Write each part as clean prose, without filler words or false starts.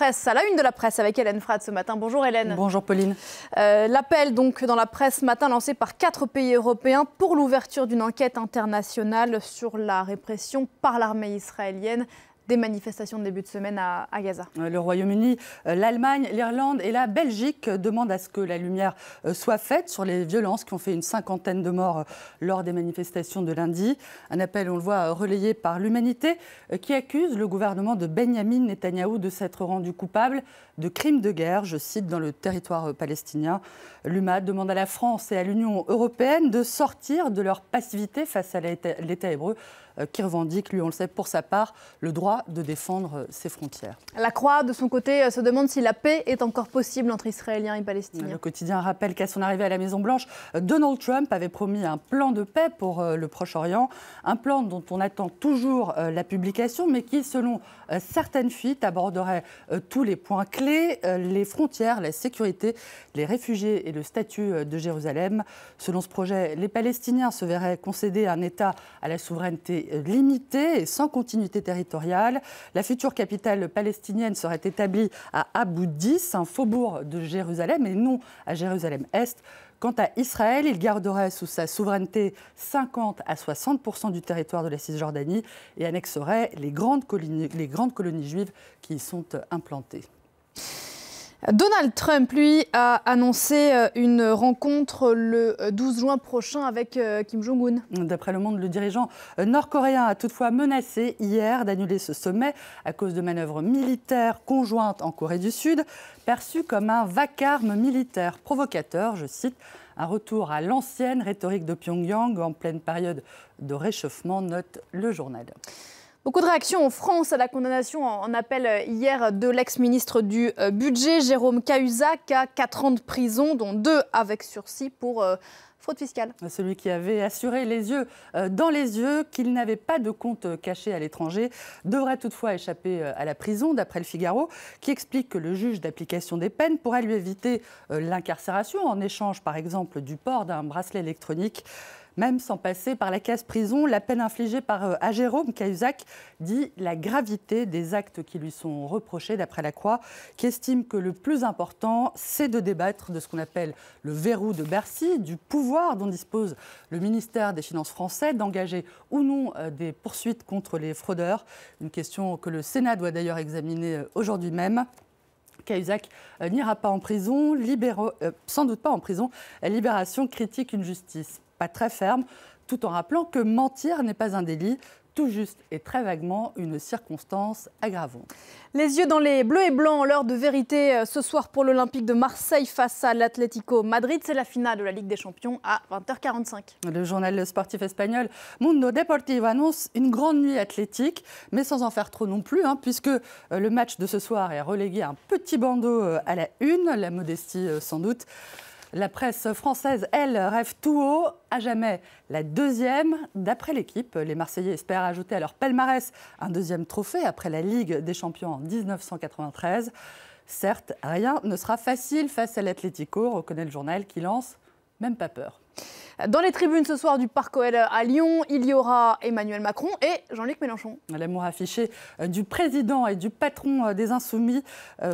presse, à la une de la presse avec Hélène Frade ce matin. Bonjour Hélène. Bonjour Pauline. L'appel donc dans la presse ce matin lancé par 4 pays européens pour l'ouverture d'une enquête internationale sur la répression par l'armée israélienne des manifestations de début de semaine à Gaza. Le Royaume-Uni, l'Allemagne, l'Irlande et la Belgique demandent à ce que la lumière soit faite sur les violences qui ont fait une 50aine de morts lors des manifestations de lundi. Un appel, on le voit, relayé par l'Humanité qui accuse le gouvernement de Benyamin Netanyahou de s'être rendu coupable de crimes de guerre, je cite, dans le territoire palestinien. L'UMA demande à la France et à l'Union européenne de sortir de leur passivité face à l'État hébreu qui revendique, lui on le sait, pour sa part, le droit de défendre ses frontières. La Croix, de son côté, se demande si la paix est encore possible entre Israéliens et Palestiniens. Le quotidien rappelle qu'à son arrivée à la Maison-Blanche, Donald Trump avait promis un plan de paix pour le Proche-Orient, un plan dont on attend toujours la publication, mais qui, selon certaines fuites, aborderait tous les points clés, les frontières, la sécurité, les réfugiés et le statut de Jérusalem. Selon ce projet, les Palestiniens se verraient concéder un État à la souveraineté limitée et sans continuité territoriale. La future capitale palestinienne serait établie à Abu Dis, un faubourg de Jérusalem, et non à Jérusalem-Est. Quant à Israël, il garderait sous sa souveraineté 50 à 60% du territoire de la Cisjordanie et annexerait les grandes colonies juives qui y sont implantées. Donald Trump, lui, a annoncé une rencontre le 12 juin prochain avec Kim Jong-un. D'après Le Monde, le dirigeant nord-coréen a toutefois menacé hier d'annuler ce sommet à cause de manœuvres militaires conjointes en Corée du Sud, perçues comme un vacarme militaire provocateur, je cite, un retour à l'ancienne rhétorique de Pyongyang en pleine période de réchauffement, note le journal. Beaucoup de réactions en France à la condamnation en appel hier de l'ex-ministre du Budget, Jérôme Cahuzac, à 4 ans de prison, dont 2 avec sursis pour fraude fiscale. Celui qui avait assuré les yeux dans les yeux qu'il n'avait pas de compte caché à l'étranger devrait toutefois échapper à la prison, d'après le Figaro, qui explique que le juge d'application des peines pourrait lui éviter l'incarcération en échange, par exemple, du port d'un bracelet électronique. Même sans passer par la case prison, la peine infligée par Jérôme Cahuzac dit la gravité des actes qui lui sont reprochés, d'après la Croix, qui estime que le plus important, c'est de débattre de ce qu'on appelle le verrou de Bercy, du pouvoir dont dispose le ministère des Finances français d'engager ou non des poursuites contre les fraudeurs. Une question que le Sénat doit d'ailleurs examiner aujourd'hui même. Cahuzac n'ira pas en prison, sans doute pas en prison. Libération critique une justice pas très ferme, tout en rappelant que mentir n'est pas un délit, tout juste et très vaguement une circonstance aggravante. Les yeux dans les bleus et blancs, l'heure de vérité ce soir pour l'Olympique de Marseille face à l'Atlético Madrid. C'est la finale de la Ligue des Champions à 20h45. Le journal sportif espagnol Mundo Deportivo annonce une grande nuit athlétique, mais sans en faire trop non plus, puisque le match de ce soir est relégué à un petit bandeau à la une, la modestie sans doute. La presse française, elle, rêve tout haut, à jamais la deuxième. D'après l'équipe, les Marseillais espèrent ajouter à leur palmarès un deuxième trophée après la Ligue des Champions en 1993. Certes, rien ne sera facile face à l'Atlético, reconnaît le journal qui lance même pas peur. Dans les tribunes ce soir du Parc OL à Lyon, il y aura Emmanuel Macron et Jean-Luc Mélenchon. L'amour affiché du président et du patron des Insoumis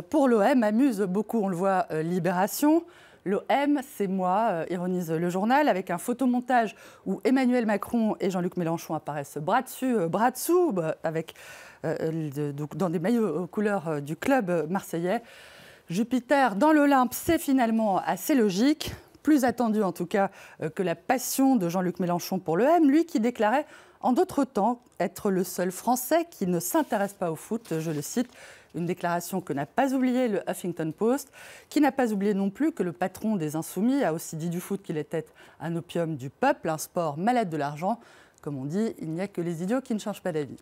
pour l'OM amuse beaucoup, on le voit, Libération. L'OM, c'est moi, ironise le journal, avec un photomontage où Emmanuel Macron et Jean-Luc Mélenchon apparaissent bras dessus, bras dessous, dans des maillots aux couleurs du club marseillais. Jupiter dans l'Olympe, c'est finalement assez logique, plus attendu en tout cas que la passion de Jean-Luc Mélenchon pour l'OM, lui qui déclarait en d'autres temps être le seul Français qui ne s'intéresse pas au foot, je le cite. Une déclaration que n'a pas oublié le Huffington Post, qui n'a pas oublié non plus que le patron des Insoumis a aussi dit du foot qu'il était un opium du peuple, un sport malade de l'argent. Comme on dit, il n'y a que les idiots qui ne changent pas d'avis.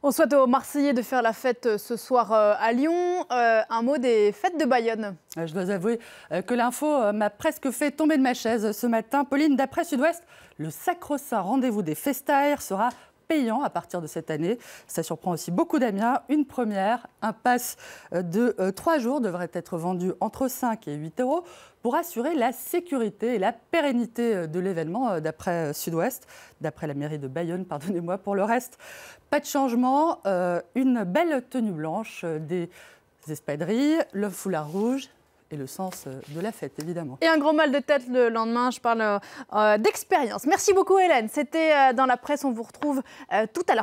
On souhaite aux Marseillais de faire la fête ce soir à Lyon. Un mot des fêtes de Bayonne. Je dois avouer que l'info m'a presque fait tomber de ma chaise ce matin. Pauline, d'après Sud-Ouest, le sacro-saint rendez-vous des Festaires sera payant à partir de cette année. Ça surprend aussi beaucoup d'Amiens. Une première, un pass de 3 jours devrait être vendu entre 5 et 8 euros pour assurer la sécurité et la pérennité de l'événement, d'après Sud-Ouest, d'après la mairie de Bayonne, pardonnez-moi. Pour le reste, pas de changement, une belle tenue blanche, des espadrilles, le foulard rouge et le sens de la fête, évidemment. Et un gros mal de tête le lendemain, je parle d'expérience. Merci beaucoup Hélène, c'était dans la presse, on vous retrouve tout à l'heure.